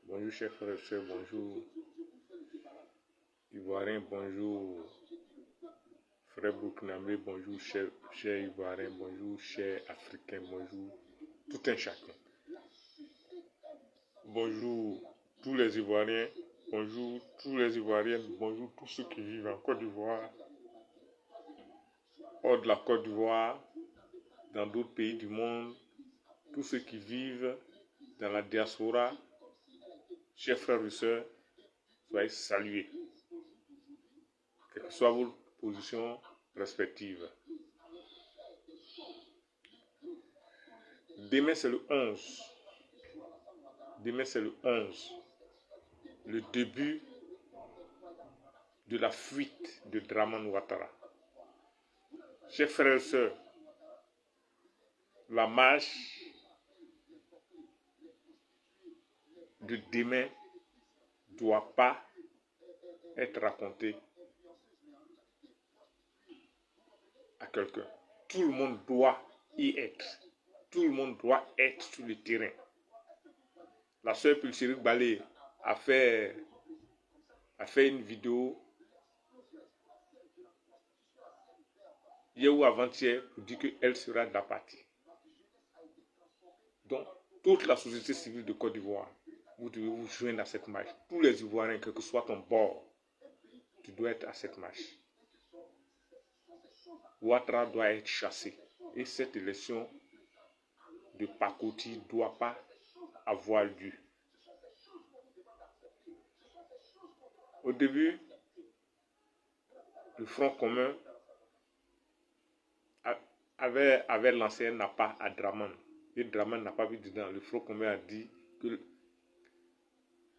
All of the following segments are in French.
Bonjour, chers frères et sœurs, bonjour, Ivoiriens, bonjour, frère Burkinabé, bonjour, chers Ivoiriens, bonjour, chers Africains, bonjour, tout un chacun. Bonjour, tous les Ivoiriens, bonjour, tous les Ivoiriennes, bonjour, tous ceux qui vivent en Côte d'Ivoire, hors de la Côte d'Ivoire, dans d'autres pays du monde, tous ceux qui vivent dans la diaspora, chers frères et sœurs, soyez salués, quelle que soit votre position respective. Demain c'est le 11. Demain c'est le 11. Le début de la fuite de Dramane Ouattara. Chers frères et sœurs, la marche de demain ne doit pas être racontée à quelqu'un. Tout le monde doit y être. Tout le monde doit être sur le terrain. La sœur Pulséric Balé a fait une vidéo hier ou avant-hier pour dire qu'elle sera de la partie. Donc, toute la société civile de Côte d'Ivoire, vous devez vous joindre à cette marche. Tous les Ivoiriens, quel que soit ton bord, tu dois être à cette marche. Ouattara doit être chassé. Et cette élection de pacotille ne doit pas avoir lieu. Au début, le Front commun avait lancé un appât à Dramane. Et Dramane n'a pas vu dedans. Le Front commun a dit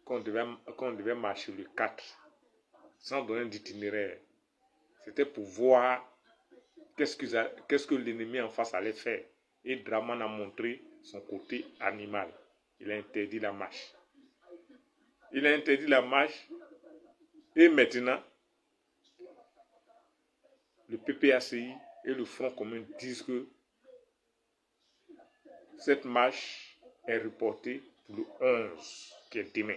qu'on devait marcher le 4 sans donner d'itinéraire. C'était pour voir qu'est-ce que l'ennemi en face allait faire. Et Dramane a montré son côté animal. Il a interdit la marche. Et maintenant, le PPACI et le Front commun disent que cette marche est reportée pour le 11, qui est demain.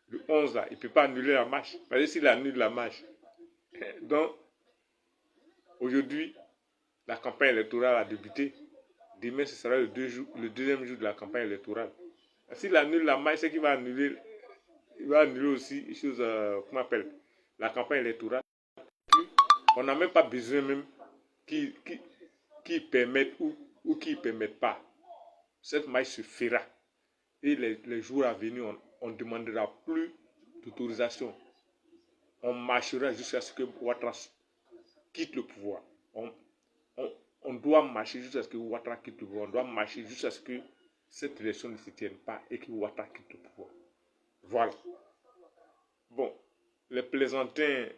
Le 11 là, il ne peut pas annuler la marche. Parce que s'il annule la marche, donc aujourd'hui, la campagne électorale a débuté. Demain, ce sera le deuxième jour de la campagne électorale. S'il annule la marche, c'est qu'il va annuler, aussi comment on appelle, la campagne électorale. On n'a même pas besoin même qui permettent ou qui ne permettent pas. Cette marche se fera. Et les jours à venir, on ne demandera plus d'autorisation. On marchera jusqu'à ce que Ouattara quitte le pouvoir. On doit marcher jusqu'à ce que Ouattara quitte le pouvoir. On doit marcher jusqu'à ce que cette élection ne se tienne pas et que Ouattara quitte le pouvoir. Voilà. Bon, les plaisantins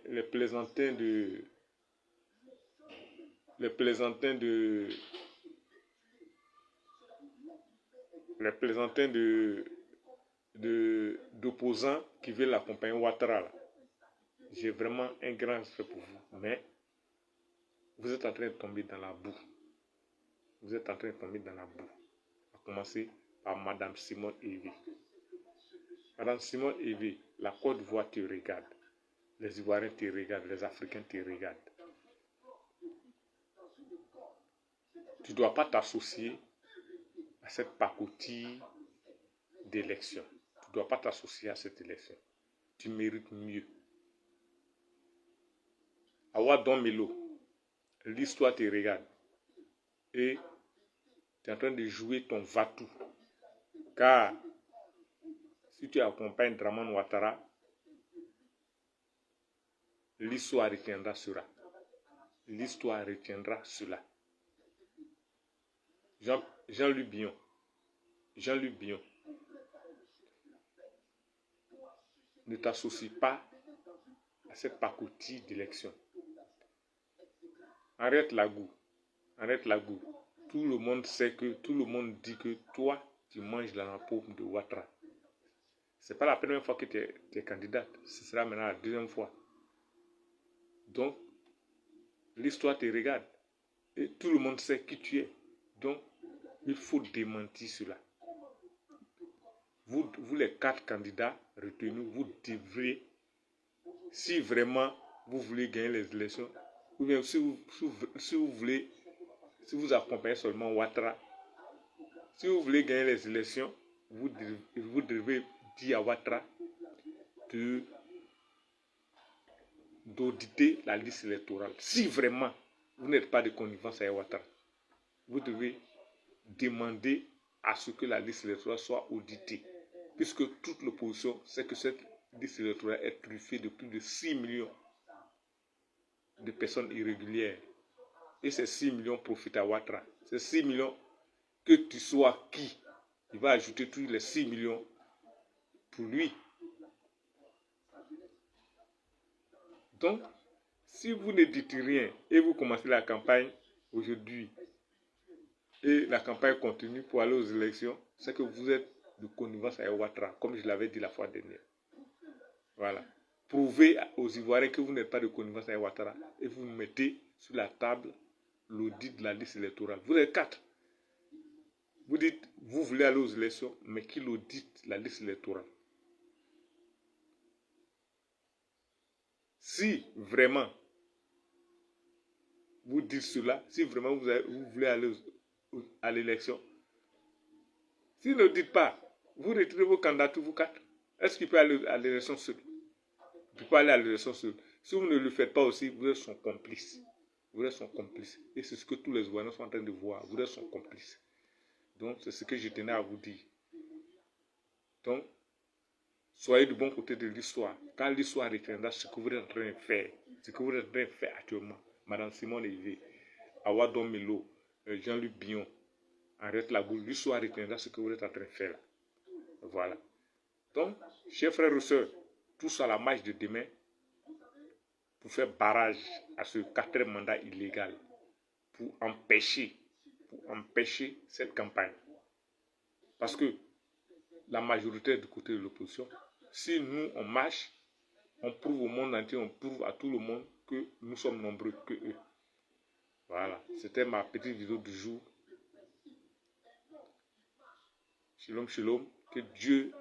d'opposants qui veulent accompagner Ouattara. J'ai vraiment un grand respect pour vous, mais vous êtes en train de tomber dans la boue. Vous êtes en train de tomber dans la boue. À commencer par Madame Simone Evé. Madame Simone Evé, la Côte d'Ivoire te regarde. Les Ivoiriens te regardent, les Africains te regardent. Tu ne dois pas t'associer à cette pacotille d'élection. Tu ne dois pas t'associer à cette élection. Tu mérites mieux. Awa Don Melo, l'histoire te regarde. Et tu es en train de jouer ton va-tout. Car si tu accompagnes Dramane Ouattara, l'histoire retiendra cela. L'histoire retiendra cela. Jean-Luc Bion. Ne t'associe pas à cette pacotille d'élection. Arrête la goût. tout le monde sait que, tout le monde dit que toi, tu manges la paume de Ouattara. Ce n'est pas la première fois que tu es candidate. Ce sera maintenant la deuxième fois. Donc, l'histoire te regarde. Et tout le monde sait qui tu es. Donc, il faut démentir cela. Vous les 4 candidats retenus, vous devrez, si vraiment vous voulez gagner les élections, ou bien si vous voulez, si vous accompagnez seulement Ouattara, si vous voulez gagner les élections, vous devez dire à Ouattara d'auditer la liste électorale. Si vraiment vous n'êtes pas de connivence avec Ouattara, vous devez demander à ce que la liste électorale soit auditée. Puisque toute l'opposition sait que cette liste électorale est truffée de plus de 6 millions de personnes irrégulières. Et ces 6 millions profitent à Ouattara. Ces 6 millions, que tu sois qui, il va ajouter tous les 6 millions pour lui. Donc, si vous ne dites rien et vous commencez la campagne aujourd'hui et la campagne continue pour aller aux élections, c'est que vous êtes de connivence avec Ouattara, comme je l'avais dit la fois dernière. Voilà. Prouvez aux Ivoiriens que vous n'êtes pas de connivence avec Ouattara et vous mettez sur la table l'audit de la liste électorale. Vous êtes 4. Vous dites, vous voulez aller aux élections, mais qui audite la liste électorale. Si vraiment vous dites cela, si vraiment vous voulez aller à l'élection, si ne dites pas, vous retirez vos candidatures, vous 4. Est-ce qu'il peut aller à l'élection seul? Il ne peut pas aller à l'élection seul. Si vous ne le faites pas aussi, vous êtes son complice. Vous êtes son complice. Et c'est ce que tous les Ivoiriens sont en train de voir. Vous êtes son complice. Donc, c'est ce que je tenais à vous dire. Donc, soyez du bon côté de l'histoire. Quand l'histoire retiendra ce que vous êtes en train de faire, ce que vous êtes en train de faire actuellement, Madame Simone Lévé, Awa Domelo, Jean-Luc Bion, Henriette Laboule, l'histoire retiendra ce que vous êtes en train de faire là. Voilà. Donc, chers frères et sœurs, tous à la marche de demain pour faire barrage à ce 4e mandat illégal, pour empêcher cette campagne. Parce que la majorité est du côté de l'opposition. Si nous, on marche, on prouve au monde entier, on prouve à tout le monde que nous sommes nombreux que eux. Voilà, c'était ma petite vidéo du jour. Shalom, shalom, que Dieu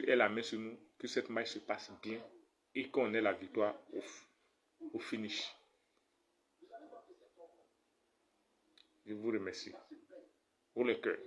ait la main sur nous, que cette marche se passe bien et qu'on ait la victoire au finish. Je vous remercie. Pour le cœur.